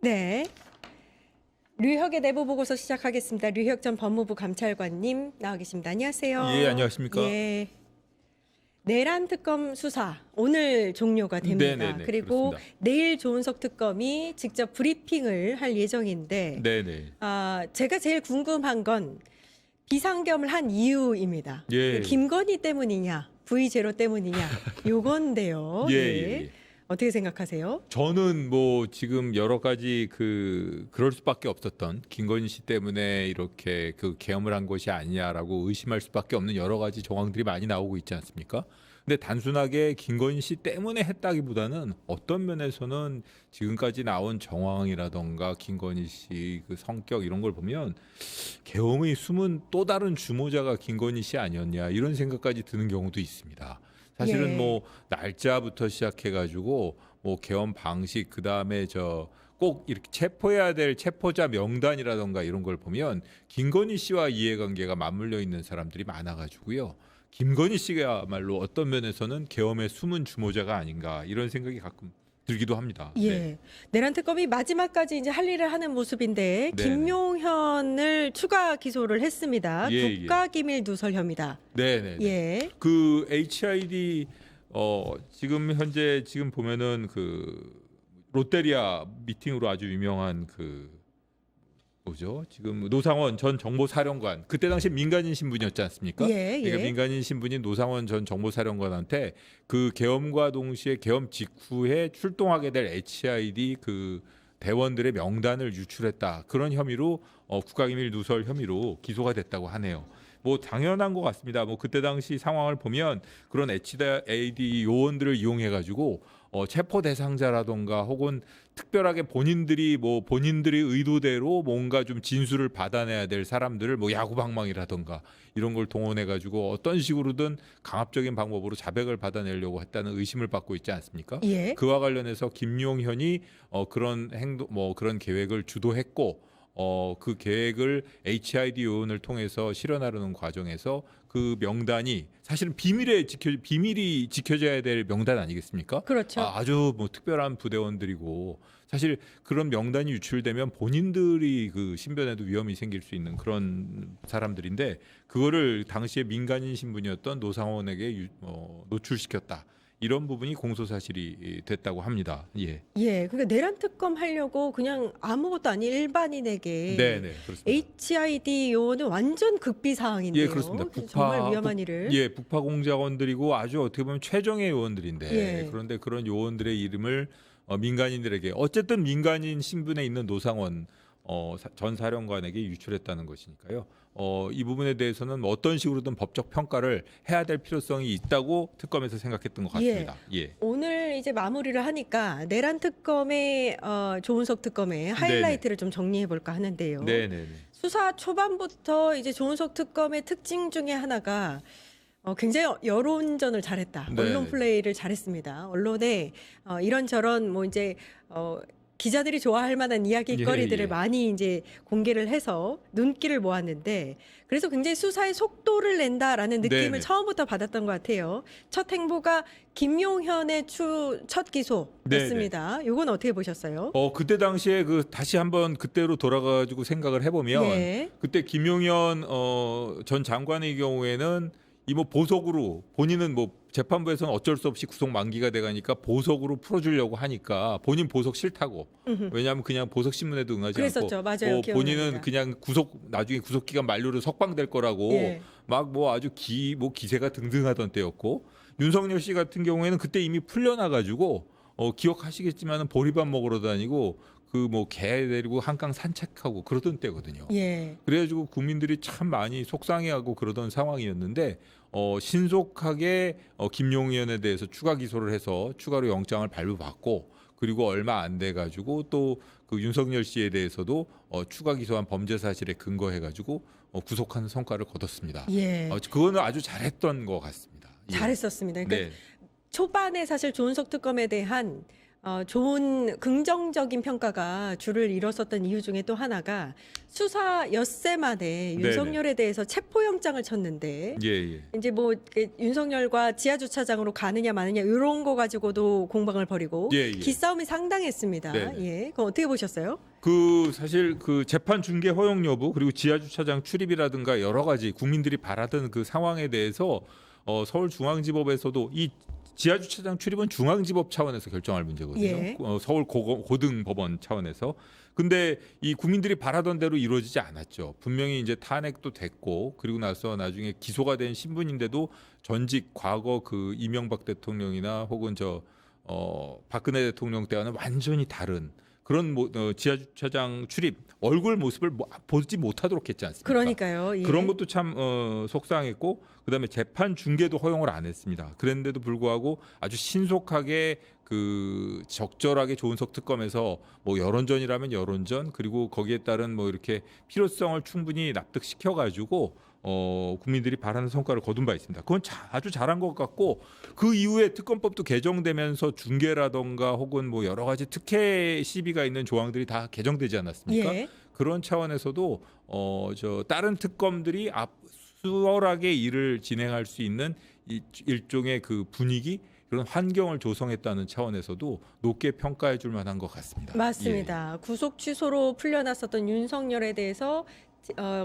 네. 류혁의 내부 보고서 시작하겠습니다. 류혁 전 법무부 감찰관님 나와 계십니다. 안녕하세요. 예, 안녕하십니까. 예. 내란 특검 수사 오늘 종료가 됩니다. 네네네, 그리고 그렇습니다. 내일 조은석 특검이 직접 브리핑을 할 예정인데 네네. 제가 제일 궁금한 건 비상겸을 한 이유입니다. 예. 김건희 때문이냐, V0 때문이냐, 요건데요. 예, 예. 예. 어떻게 생각하세요? 저는 뭐 지금 여러 가지 그럴 수밖에 없었던 김건희 씨 때문에 이렇게 그 계엄을 한 것이 아니냐라고 의심할 수밖에 없는 여러 가지 정황들이 많이 나오고 있지 않습니까? 근데 단순하게 김건희 씨 때문에 했다기보다는 어떤 면에서는 지금까지 나온 정황이라던가 김건희 씨 그 성격 이런 걸 보면 계엄의 숨은 또 다른 주모자가 김건희 씨 아니었냐 이런 생각까지 드는 경우도 있습니다. 사실은 예. 뭐 날짜부터 시작해가지고 뭐 계엄 방식 그 다음에 꼭 이렇게 체포해야 될 체포자 명단이라던가 이런 걸 보면 김건희 씨와 이해관계가 맞물려 있는 사람들이 많아가지고요. 김건희 씨가야말로 어떤 면에서는 계엄의 숨은 주모자가 아닌가 이런 생각이 가끔 들기도 합니다. 예. 네. 내란 특검이 마지막까지 이제 할 일을 하는 모습인데 네네. 김용현을 추가 기소를 했습니다. 예, 국가기밀 누설 혐의다. 네네. 예. 그 HID 지금 현재 지금 보면은 그 롯데리아 미팅으로 아주 유명한 그 뭐죠? 지금 노상원 전 정보사령관 그때 당시 민간인 신분이었지 않습니까? 예, 그러니까 예. 민간인 신분인 노상원 전 정보사령관한테 그 계엄과 동시에 계엄 직후에 출동하게 될 HID 그 대원들의 명단을 유출했다 그런 혐의로 국가기밀 누설 혐의로 기소가 됐다고 하네요. 뭐 당연한 것 같습니다. 뭐 그때 당시 상황을 보면 그런 HID 요원들을 이용해 가지고 체포 대상자라던가 혹은 특별하게 본인들의 의도대로 뭔가 좀 진술을 받아내야 될 사람들을 뭐 야구방망이라던가 이런 걸 동원해 가지고 어떤 식으로든 강압적인 방법으로 자백을 받아내려고 했다는 의심을 받고 있지 않습니까? 예. 그와 관련해서 김용현이 그런 그런 계획을 주도했고 그 계획을 HID 요원을 통해서 실현하려는 과정에서 그 명단이 사실은 비밀이 지켜져야 될 명단 아니겠습니까? 그렇죠. 아주 뭐 특별한 부대원들이고 사실 그런 명단이 유출되면 본인들이 그 신변에도 위험이 생길 수 있는 그런 사람들인데 그거를 당시에 민간인 신분이었던 노상원에게 노출시켰다. 이런 부분이 공소 사실이 됐다고 합니다. 예. 예. 그러니까 내란 특검 하려고 그냥 아무것도 아닌 일반인에게 네, 그렇습니다. HID 요원은 완전 극비 사항인데요. 예, 그렇습니다. 정말 위험한 일을. 예, 북파 공작원들이고 아주 어떻게 보면 최정예 요원들인데 예. 그런데 그런 요원들의 이름을 민간인들에게 어쨌든 민간인 신분에 있는 노상원 전 사령관에게 유출했다는 것이니까요. 이 부분에 대해서는 뭐 어떤 식으로든 법적 평가를 해야 될 필요성이 있다고 특검에서 생각했던 것 같습니다. 예. 오늘 이제 마무리를 하니까 내란 특검의 조은석 특검의 하이라이트를 좀 정리해 볼까 하는데요. 네네. 수사 초반부터 이제 조은석 특검의 특징 중에 하나가 굉장히 여론전을 잘했다. 네. 언론 플레이를 잘했습니다. 언론에 이런저런 뭐 이제 기자들이 좋아할 만한 이야기거리들을 예. 많이 이제 공개를 해서 눈길을 모았는데 그래서 굉장히 수사의 속도를 낸다라는 느낌을 네네. 처음부터 받았던 것 같아요. 첫 행보가 김용현의 첫 기소였습니다. 이건 어떻게 보셨어요? 그때 당시에 다시 한번 그때로 돌아가지고 생각을 해보면 예. 그때 김용현 전 장관의 경우에는 이 뭐 보석으로 본인은 뭐 재판부에서는 어쩔 수 없이 구속 만기가 돼가니까 보석으로 풀어주려고 하니까 본인 보석 싫다고 왜냐하면 그냥 보석 신문에도 응하지 그랬었죠. 않고 맞아요. 본인은 기억납니다. 그냥 나중에 구속 기간 만료로 석방될 거라고 예. 막 뭐 아주 기세가 등등하던 때였고 윤석열 씨 같은 경우에는 그때 이미 풀려나가지고 기억하시겠지만은 보리밥 먹으러 다니고 그 뭐 개 데리고 한강 산책하고 그러던 때거든요. 예. 그래가지고 국민들이 참 많이 속상해하고 그러던 상황이었는데 신속하게 김용현에 대해서 추가 기소를 해서 추가로 영장을 발부받고 그리고 얼마 안 돼 가지고 또 그 윤석열 씨에 대해서도 추가 기소한 범죄 사실에 근거해 가지고 구속하는 성과를 거뒀습니다. 예. 그거는 아주 잘했던 것 같습니다. 예. 잘했었습니다. 그러니까 네. 초반에 사실 조은석 특검에 대한 좋은 긍정적인 평가가 줄을 이뤘었던 이유 중에 또 하나가 수사 엿새 만에 네네. 윤석열에 대해서 체포영장을 쳤는데 예, 예. 이제 뭐 윤석열과 지하주차장으로 가느냐 마느냐 이런 거 가지고도 공방을 벌이고 예, 예. 기싸움이 상당했습니다. 네네. 예, 그럼 어떻게 보셨어요? 그 사실 그 재판 중개 허용 여부 그리고 지하주차장 출입이라든가 여러 가지 국민들이 바라던 그 상황에 대해서 서울중앙지법에서도 이 지하주차장 출입은 중앙지법 차원에서 결정할 문제거든요. 예. 서울 고등법원 차원에서. 근데 이 국민들이 바라던 대로 이루어지지 않았죠. 분명히 이제 탄핵도 됐고 그리고 나서 나중에 기소가 된 신분인데도 전직 과거 그 이명박 대통령이나 혹은 박근혜 대통령 때와는 완전히 다른 그런 지하주차장 출입 얼굴 모습을 보지 못하도록 했지 않습니까? 그러니까요. 예. 그런 것도 참 속상했고 그다음에 재판 중계도 허용을 안 했습니다. 그랬는데도 불구하고 아주 신속하게 그 적절하게 조은석 특검에서 뭐 여론전이라면 여론전 그리고 거기에 따른 뭐 이렇게 필요성을 충분히 납득시켜 가지고 국민들이 바라는 성과를 거둔 바 있습니다. 그건 아주 잘한 것 같고 그 이후에 특검법도 개정되면서 중계라던가 혹은 뭐 여러 가지 특혜 시비가 있는 조항들이 다 개정되지 않았습니까? 예. 그런 차원에서도 다른 특검들이 수월하게 일을 진행할 수 있는 일종의 그 분위기 그런 환경을 조성했다는 차원에서도 높게 평가해 줄 만한 것 같습니다. 맞습니다. 구속 취소로 풀려났었던 윤석열에 대해서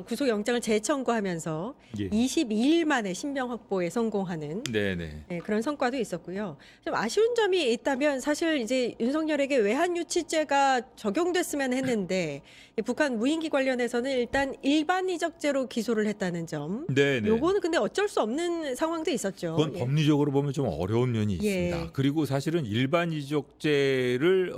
구속영장을 재청구하면서 예. 22일 만에 신병 확보에 성공하는 네네. 네, 그런 성과도 있었고요. 좀 아쉬운 점이 있다면 사실 이제 윤석열에게 외환유치죄가 적용됐으면 했는데 이 북한 무인기 관련해서는 일단 일반이적죄로 기소를 했다는 점. 네네. 요거는 근데 어쩔 수 없는 상황도 있었죠. 그건 예. 법리적으로 보면 좀 어려운 면이 예. 있습니다. 그리고 사실은 일반 이적죄를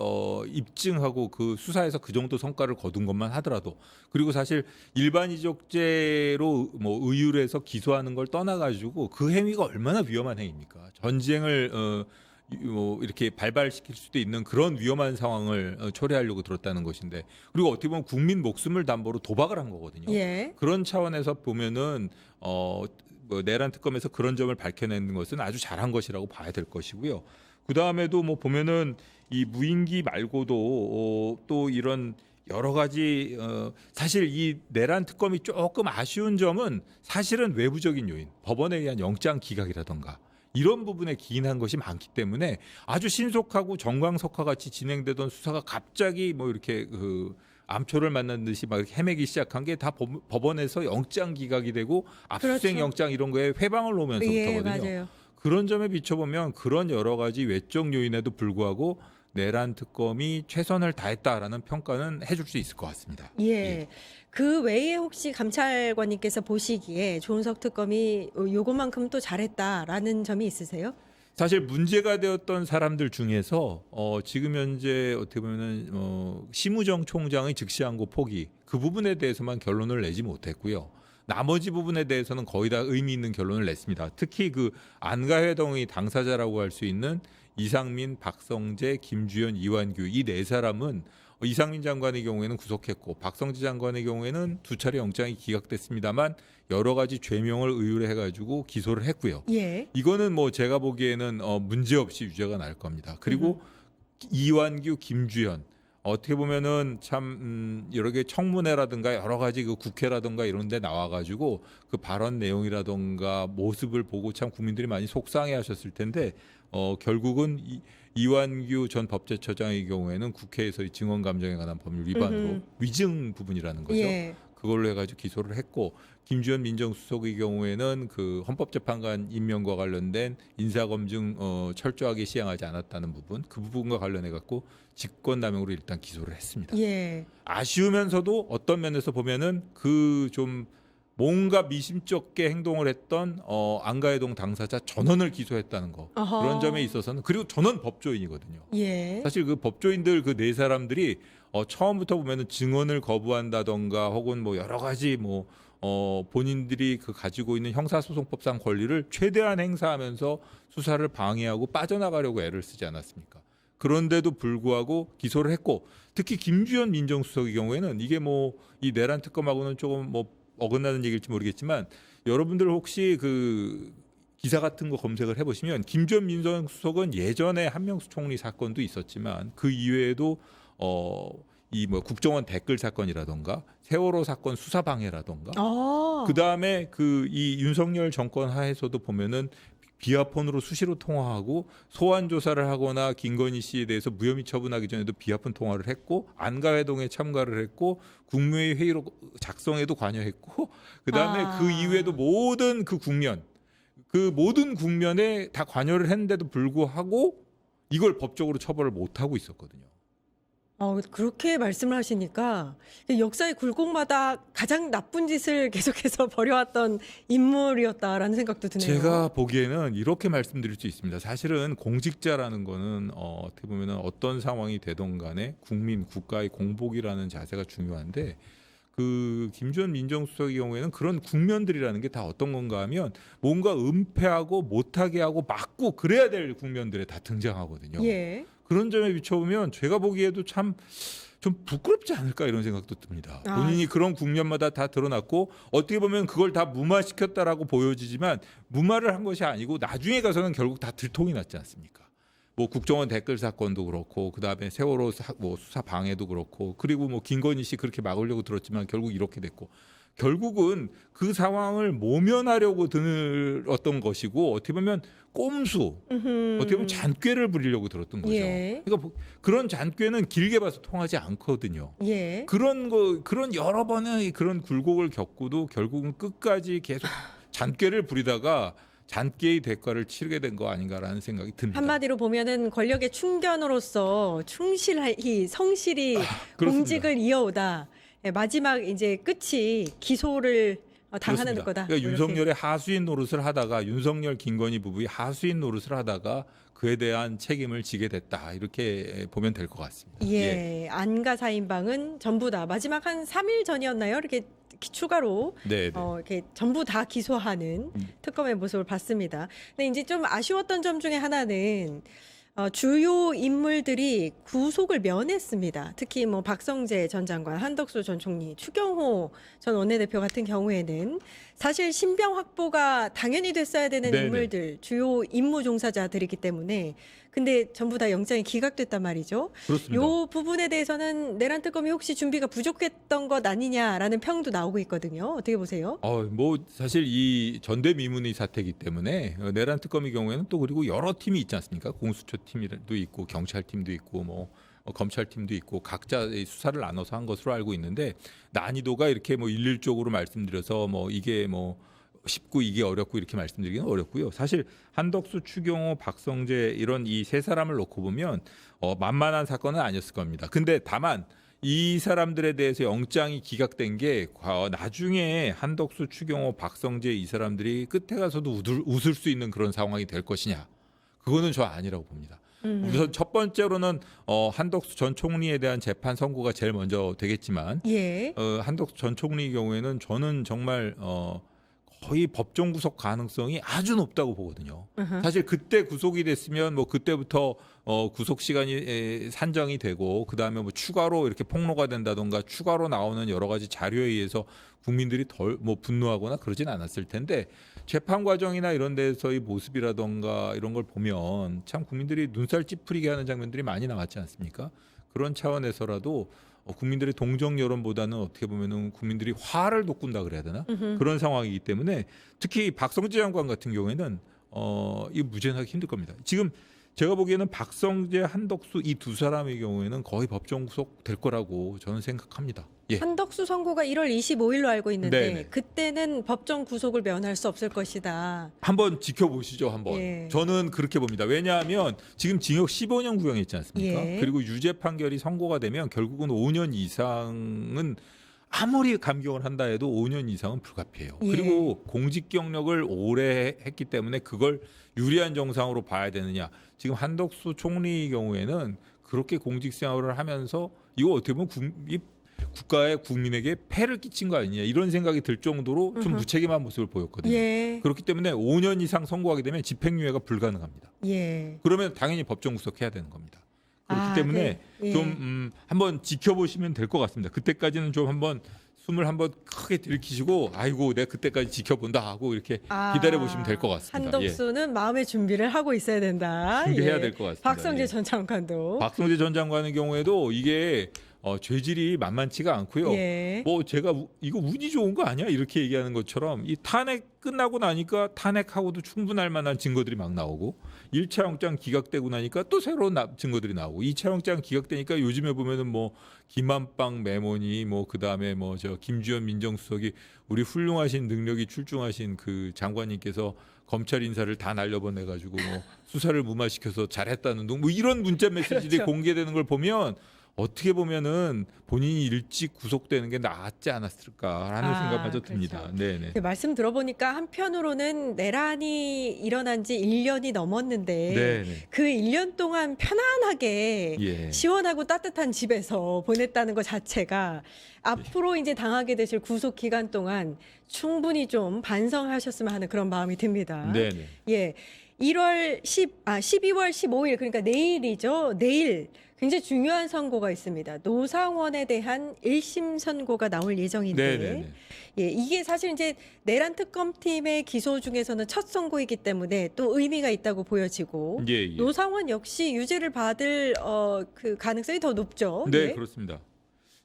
입증하고 그 수사에서 그 정도 성과를 거둔 것만 하더라도 그리고 사실 일반 이적죄로 뭐 의유를 해서 기소하는 걸 떠나가지고 그 행위가 얼마나 위험한 행위입니까? 전쟁을 이렇게 발발시킬 수도 있는 그런 위험한 상황을 초래하려고 들었다는 것인데 그리고 어떻게 보면 국민 목숨을 담보로 도박을 한 거거든요. 예. 그런 차원에서 보면은 내란 특검에서 그런 점을 밝혀내는 것은 아주 잘한 것이라고 봐야 될 것이고요. 그 다음에도 뭐 보면은 이 무인기 말고도 또 이런 여러 가지 사실 이 내란 특검이 조금 아쉬운 점은 사실은 외부적인 요인, 법원에 의한 영장 기각이라던가 이런 부분에 기인한 것이 많기 때문에 아주 신속하고 정광석화 같이 진행되던 수사가 갑자기 뭐 이렇게 암초를 만난 듯이 막 헤매기 시작한 게 다 법원에서 영장 기각이 되고 압수수색 그렇죠. 영장 이런 거에 회방을 예, 놓으면서부터거든요. 맞아요. 그런 점에 비춰보면 그런 여러 가지 외적 요인에도 불구하고 내란 특검이 최선을 다했다라는 평가는 해줄 수 있을 것 같습니다. 예. 그 외에 혹시 감찰관님께서 보시기에 조은석 특검이 요것만큼 또 잘했다라는 점이 있으세요? 사실 문제가 되었던 사람들 중에서 지금 현재 어떻게 보면은 심우정 총장의 즉시항고 포기 그 부분에 대해서만 결론을 내지 못했고요. 나머지 부분에 대해서는 거의 다 의미 있는 결론을 냈습니다. 특히 그 안가회동의 당사자라고 할 수 있는 이상민, 박성재, 김주현, 이완규 이 네 사람은 이상민 장관의 경우에는 구속했고 박성재 장관의 경우에는 두 차례 영장이 기각됐습니다만 여러 가지 죄명을 의율해 가지고 기소를 했고요. 예. 이거는 뭐 제가 보기에는 문제 없이 유죄가 날 겁니다. 그리고 이완규, 김주현 어떻게 보면은 참 여러 개 청문회라든가 여러 가지 그 국회라든가 이런 데 나와 가지고 그 발언 내용이라든가 모습을 보고 참 국민들이 많이 속상해 하셨을 텐데 결국은 이완규 전 법제처장의 경우에는 국회에서의 증언 감정에 관한 법률 위반으로 위증 부분이라는 거죠. 예. 그걸로 해가지고 기소를 했고 김주현 민정수석의 경우에는 그 헌법재판관 임명과 관련된 인사검증 철저하게 시행하지 않았다는 부분 그 부분과 관련해 갖고 직권남용으로 일단 기소를 했습니다. 예. 아쉬우면서도 어떤 면에서 보면은 그 좀 뭔가 미심쩍게 행동을 했던 안가해동 당사자 전원을 기소했다는 거 어허. 그런 점에 있어서는 그리고 전원 법조인이거든요. 예. 사실 그 법조인들 그 네 사람들이 처음부터 보면은 증언을 거부한다던가 혹은 뭐 여러 가지 뭐 본인들이 그 가지고 있는 형사소송법상 권리를 최대한 행사하면서 수사를 방해하고 빠져나가려고 애를 쓰지 않았습니까? 그런데도 불구하고 기소를 했고 특히 김주현 민정수석의 경우에는 이게 뭐 이 내란 특검하고는 조금 뭐 어긋나는 얘기일지 모르겠지만 여러분들 혹시 그 기사 같은 거 검색을 해보시면 김주현 민정수석은 예전에 한명수 총리 사건도 있었지만 그 이외에도 이 뭐 국정원 댓글 사건이라던가 세월호 사건 수사 방해라던가 그 다음에 그 이 윤석열 정권 하에서도 보면은 비아폰으로 수시로 통화하고 소환 조사를 하거나 김건희 씨에 대해서 무혐의 처분하기 전에도 비아폰 통화를 했고 안가회동에 참가를 했고 국무회의 회의로 작성에도 관여했고 그다음에 그 이후에도 모든 그 모든 국면에 다 관여를 했는데도 불구하고 이걸 법적으로 처벌을 못 하고 있었거든요. 그렇게 말씀을 하시니까 역사의 굴곡마다 가장 나쁜 짓을 계속해서 벌여왔던 인물이었다라는 생각도 드네요. 제가 보기에는 이렇게 말씀드릴 수 있습니다. 사실은 공직자라는 거는 어떻게 보면 어떤 상황이 되던 간에 국민, 국가의 공복이라는 자세가 중요한데 그 김주현 민정수석의 경우에는 그런 국면들이라는 게 다 어떤 건가 하면 뭔가 은폐하고 못하게 하고 막고 그래야 될 국면들에 다 등장하거든요. 예. 그런 점에 비춰보면 제가 보기에도 참 좀 부끄럽지 않을까 이런 생각도 듭니다. 본인이 그런 국면마다 다 드러났고 어떻게 보면 그걸 다 무마시켰다라고 보여지지만 무마를 한 것이 아니고 나중에 가서는 결국 다 들통이 났지 않습니까? 뭐 국정원 댓글 사건도 그렇고 그다음에 세월호 수사 방해도 그렇고 그리고 뭐 김건희 씨 그렇게 막으려고 들었지만 결국 이렇게 됐고 결국은 그 상황을 모면하려고 들었던 것이고 어떻게 보면 꼼수 어떻게 보면 잔꾀를 부리려고 들었던 거죠. 예. 그러니까 그런 잔꾀는 길게 봐서 통하지 않거든요. 예. 그런 여러 번의 그런 굴곡을 겪고도 결국은 끝까지 계속 잔꾀를 부리다가 잔꾀의 대가를 치르게 된 거 아닌가라는 생각이 듭니다. 한마디로 보면은 권력의 충견으로서 충실히 성실히 그렇습니다. 공직을 이어오다 마지막 이제 끝이 기소를 당하는 그렇습니다. 거다. 그러니까 이렇게. 윤석열의 하수인 노릇을 하다가 윤석열 김건희 부부의 하수인 노릇을 하다가 그에 대한 책임을 지게 됐다 이렇게 보면 될 것 같습니다. 예. 안가 사인방은 전부 다 마지막 한 3일 전이었나요? 이렇게 추가로 네. 이렇게 전부 다 기소하는 특검의 모습을 봤습니다. 근데 이제 좀 아쉬웠던 점 중에 하나는 주요 인물들이 구속을 면했습니다. 특히 뭐 박성재 전 장관, 한덕수 전 총리, 추경호 전 원내대표 같은 경우에는 사실 신병 확보가 당연히 됐어야 되는 네네. 인물들, 주요 임무 종사자들이기 때문에 근데 전부 다 영장이 기각됐단 말이죠. 그렇습니다. 요 부분에 대해서는 내란 특검이 혹시 준비가 부족했던 것 아니냐라는 평도 나오고 있거든요. 어떻게 보세요? 뭐 사실 이 전대미문의 사태이기 때문에 내란 특검의 경우에는 또 그리고 여러 팀이 있지 않습니까? 공수처 팀도 있고 경찰팀도 있고 뭐 검찰팀도 있고 각자 수사를 나눠서 한 것으로 알고 있는데 난이도가 이렇게 뭐 일률적으로 말씀드려서 뭐 이게 뭐 쉽고 이게 어렵고 이렇게 말씀드리기는 어렵고요. 사실 한덕수, 추경호, 박성재 이런 이 세 사람을 놓고 보면 만만한 사건은 아니었을 겁니다. 근데 다만 이 사람들에 대해서 영장이 기각된 게 나중에 한덕수, 추경호, 박성재 이 사람들이 끝에 가서도 웃을 수 있는 그런 상황이 될 것이냐? 그거는 저 아니라고 봅니다. 우선 첫 번째로는 한덕수 전 총리에 대한 재판 선고가 제일 먼저 되겠지만 예. 한덕수 전 총리의 경우에는 저는 정말 거의 법정 구속 가능성이 아주 높다고 보거든요. 사실 그때 구속이 됐으면 뭐 그때부터 구속 시간이 산정이 되고 그다음에 뭐 추가로 이렇게 폭로가 된다던가 추가로 나오는 여러 가지 자료에 의해서 국민들이 덜 뭐 분노하거나 그러진 않았을 텐데 재판 과정이나 이런 데서의 모습이라던가 이런 걸 보면 참 국민들이 눈살 찌푸리게 하는 장면들이 많이 나왔지 않습니까? 그런 차원에서라도 국민들의 동정 여론보다는 어떻게 보면은 국민들이 화를 돋군다 그래야 되나 그런 상황이기 때문에 특히 박성재 장관 같은 경우에는 이 무죄하기 힘들 겁니다. 지금 제가 보기에는 박성재, 한덕수 이 두 사람의 경우에는 거의 법정 구속 될 거라고 저는 생각합니다. 예. 한덕수 선고가 1월 25일로 알고 있는데 네네. 그때는 법정 구속을 면할 수 없을 것이다. 한번 지켜보시죠, 한번. 예. 저는 그렇게 봅니다. 왜냐하면 지금 징역 15년 구형했지 않습니까? 예. 그리고 유죄 판결이 선고가 되면 결국은 5년 이상은 아무리 감경을 한다 해도 5년 이상은 불가피해요. 예. 그리고 공직 경력을 오래 했기 때문에 그걸 유리한 정상으로 봐야 되느냐. 지금 한덕수 총리의 경우에는 그렇게 공직 생활을 하면서 이거 어떻게 보면 국가의 국민에게 폐를 끼친 거 아니냐 이런 생각이 들 정도로 좀 무책임한 모습을 보였거든요. 예. 그렇기 때문에 5년 이상 선고하게 되면 집행유예가 불가능합니다. 예. 그러면 당연히 법정 구속해야 되는 겁니다. 그렇기 때문에 네. 예. 좀 한번 지켜보시면 될 것 같습니다. 그때까지는 좀 한번 숨을 한번 크게 들이키시고 아이고 내가 그때까지 지켜본다 하고 이렇게 기다려 보시면 될 것 같습니다. 한덕수는 마음의 준비를 하고 있어야 된다. 준비해야 예. 될 것 같습니다. 박성재 예. 전 장관도. 박성재 전 장관의 경우에도 이게 죄질이 만만치가 않고요. 예. 뭐 제가 이거 운이 좋은 거 아니야? 이렇게 얘기하는 것처럼 이 탄핵 끝나고 나니까 탄핵하고도 충분할 만한 증거들이 막 나오고 1차 영장 기각되고 나니까 또 새로운 증거들이 나오고 2차 영장 기각되니까 요즘에 보면은 뭐 김한빵 메모니 뭐 그다음에 뭐 저 김주현 민정수석이 우리 훌륭하신 능력이 출중하신 그 장관님께서 검찰 인사를 다 날려보내 가지고 뭐 수사를 무마시켜서 잘했다는 등 뭐 이런 문자 메시지들이 그렇죠. 공개되는 걸 보면 어떻게 보면은 본인이 일찍 구속되는 게 낫지 않았을까라는 생각마저 듭니다. 그렇죠. 네네. 말씀 들어보니까 한편으로는 내란이 일어난 지 1년이 넘었는데 네네. 그 1년 동안 편안하게 예. 시원하고 따뜻한 집에서 보냈다는 것 자체가 앞으로 이제 당하게 되실 구속 기간 동안 충분히 좀 반성하셨으면 하는 그런 마음이 듭니다. 네네. 예. 12월 15일 그러니까 내일이죠. 내일 굉장히 중요한 선고가 있습니다. 노상원에 대한 1심 선고가 나올 예정인데 네네네. 예, 이게 사실 이제 내란 특검팀의 기소 중에서는 첫 선고이기 때문에 또 의미가 있다고 보여지고 예, 예. 노상원 역시 유죄를 받을 그 가능성이 더 높죠. 네, 예. 그렇습니다.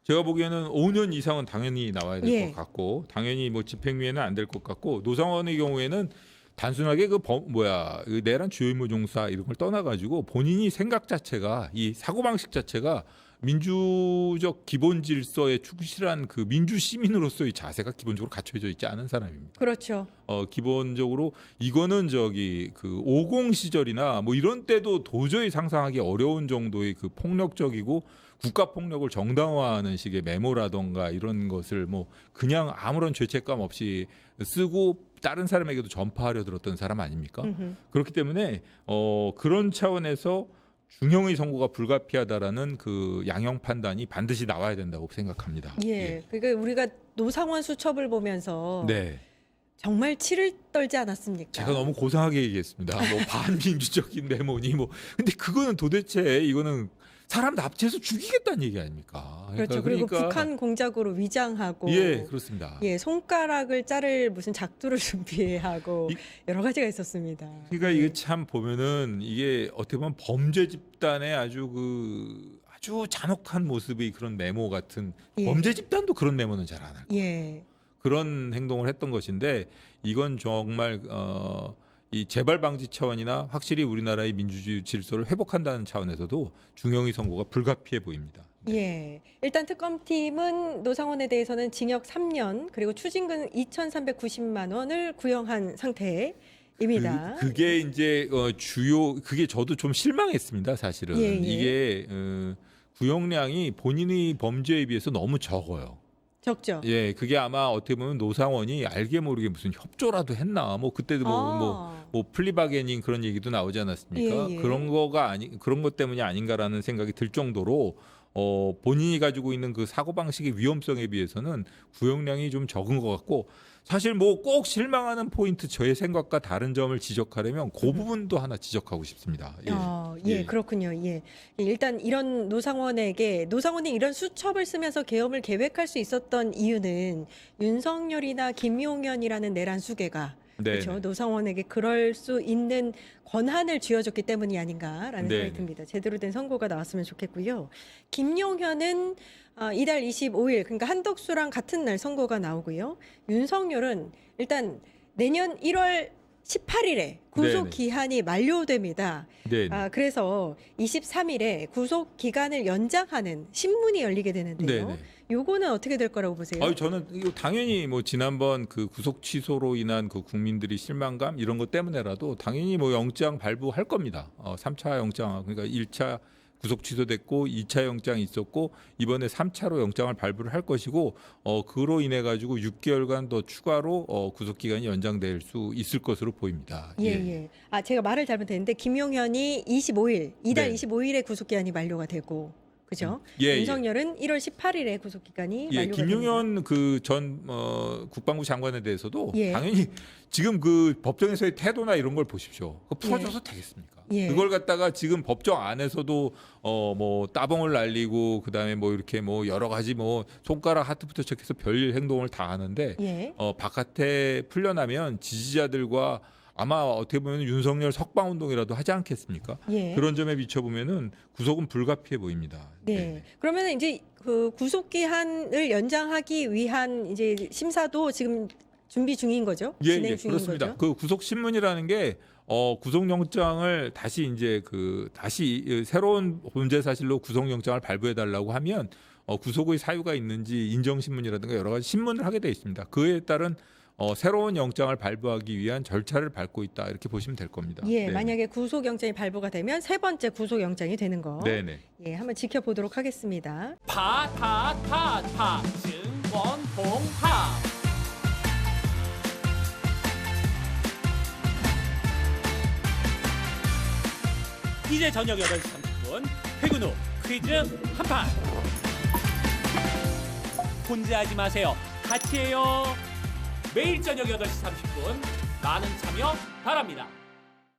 제가 보기에는 5년 이상은 당연히 나와야 될 것 예. 같고, 당연히 뭐 집행유예는 안 될 것 같고, 노상원의 경우에는 단순하게 그 내란 주요 임무 종사 이런 걸 떠나가지고 본인이 생각 자체가 이 사고 방식 자체가 민주적 기본 질서에 충실한 그 민주 시민으로서의 자세가 기본적으로 갖춰져 있지 않은 사람입니다. 그렇죠. 기본적으로 이거는 그 50 시절이나 뭐 이런 때도 도저히 상상하기 어려운 정도의 그 폭력적이고 국가 폭력을 정당화하는 식의 메모라던가 이런 것을 뭐 그냥 아무런 죄책감 없이 쓰고 다른 사람에게도 전파하려 들었던 사람 아닙니까? 음흠. 그렇기 때문에 그런 차원에서 중형의 선고가 불가피하다라는 그 양형 판단이 반드시 나와야 된다고 생각합니다. 예. 그러니까 우리가 노상원 수첩을 보면서 네. 정말 치를 떨지 않았습니까? 제가 너무 고상하게 얘기했습니다. 뭐 반민주적인 메모니 뭐 근데 그거는 도대체 이거는 사람 납치해서 죽이겠다는 얘기 아닙니까? 그렇죠. 그리고 북한 공작으로 위장하고 예, 그렇습니다. 예, 손가락을 자를 무슨 작두를 준비하고 여러 가지가 있었습니다. 그러니까 이게 참 보면은 이게 어떻게 보면 범죄 집단의 아주 잔혹한 모습의 그런 메모 같은 예. 범죄 집단도 그런 메모는 잘 안 하고 예. 그런 행동을 했던 것인데 이건 정말 이 재발 방지 차원이나 확실히 우리나라의 민주주의 질서를 회복한다는 차원에서도 중형의 선고가 불가피해 보입니다. 예. 일단 특검팀은 노상원에 대해서는 징역 3년 그리고 추징금 2,390만 원을 구형한 상태입니다. 그게 이제 그게 저도 좀 실망했습니다. 사실은 예, 예. 이게 구형량이 본인의 범죄에 비해서 너무 적어요. 적죠. 예, 그게 아마 어떻게 보면 노상원이 알게 모르게 무슨 협조라도 했나, 뭐 그때도 뭐 플리바게닝 그런 얘기도 나오지 않았습니까? 예, 예. 그런 것 때문이 아닌가라는 생각이 들 정도로 본인이 가지고 있는 그 사고 방식의 위험성에 비해서는 구형량이 좀 적은 것 같고 사실 뭐 꼭 실망하는 포인트 저의 생각과 다른 점을 지적하려면 그 부분도 하나 지적하고 싶습니다. 예, 그렇군요. 예. 일단 이런 노상원이 이런 수첩을 쓰면서 계엄을 계획할 수 있었던 이유는 윤석열이나 김용현이라는 내란 수괴가 네. 그렇죠. 노상원에게 그럴 수 있는 권한을 쥐어줬기 때문이 아닌가라는 네. 생각이 듭니다. 제대로 된 선고가 나왔으면 좋겠고요. 김용현은 이달 25일 그러니까 한덕수랑 같은 날 선고가 나오고요. 윤석열은 일단 내년 1월 18일에 구속 네네. 기한이 만료됩니다. 네. 그래서 23일에 구속 기간을 연장하는 신문이 열리게 되는데요. 네네. 요거는 어떻게 될 거라고 보세요? 저는 이거 당연히 뭐 지난번 그 구속 취소로 인한 그 국민들이 실망감 이런 것 때문에라도 당연히 뭐 영장 발부할 겁니다. 3차 영장 그러니까 1차 구속 취소됐고 2차 영장이 있었고 이번에 3차로 영장을 발부를 할 것이고 그로 인해 가지고 6개월간 더 추가로 구속 기간이 연장될 수 있을 것으로 보입니다. 예. 제가 말을 잘못했는데 김용현이 25일 이달 네. 25일에 구속 기한이 만료가 되고 그죠? 예, 윤석열은 1월 18일에 구속 기간이 예, 만료가 됩니다. 김용현 그 전 국방부 장관에 대해서도 예. 당연히 지금 그 법정에서의 태도나 이런 걸 보십시오. 그거 풀어줘서 되겠습니까? 예. 그걸 갖다가 지금 법정 안에서도 뭐 따봉을 날리고 그다음에 뭐 이렇게 뭐 여러 가지 뭐 손가락 하트부터 시작해서 별 행동을 다 하는데 예. 바깥에 풀려나면 지지자들과 아마 어떻게 보면 윤석열 석방 운동이라도 하지 않겠습니까? 예. 그런 점에 비춰보면은 구속은 불가피해 보입니다. 네. 그러면 이제 그 구속 기한을 연장하기 위한 이제 심사도 지금 준비 중인 거죠? 예, 진행 예, 중인 그렇습니다. 거죠? 그 구속 신문이라는 게 구속영장을 다시 이제 다시 새로운 범죄 사실로 구속영장을 발부해 달라고 하면 구속의 사유가 있는지 인정 신문이라든가 여러 가지 신문을 하게 돼 있습니다. 그에 따른 새로운 영장을 발부하기 위한 절차를 밟고 있다 이렇게 보시면 될 겁니다. 예, 네. 만약에 구속 영장이 발부가 되면 세 번째 구속 영장이 되는 거. 네네. 예, 한번 지켜보도록 하겠습니다. 파타타타 증권통합 이제 저녁 8시 30분 퇴근 후 퀴즈 한판 혼자 하지 마세요 같이 해요 매일 저녁 8시 30분 많은 참여 바랍니다.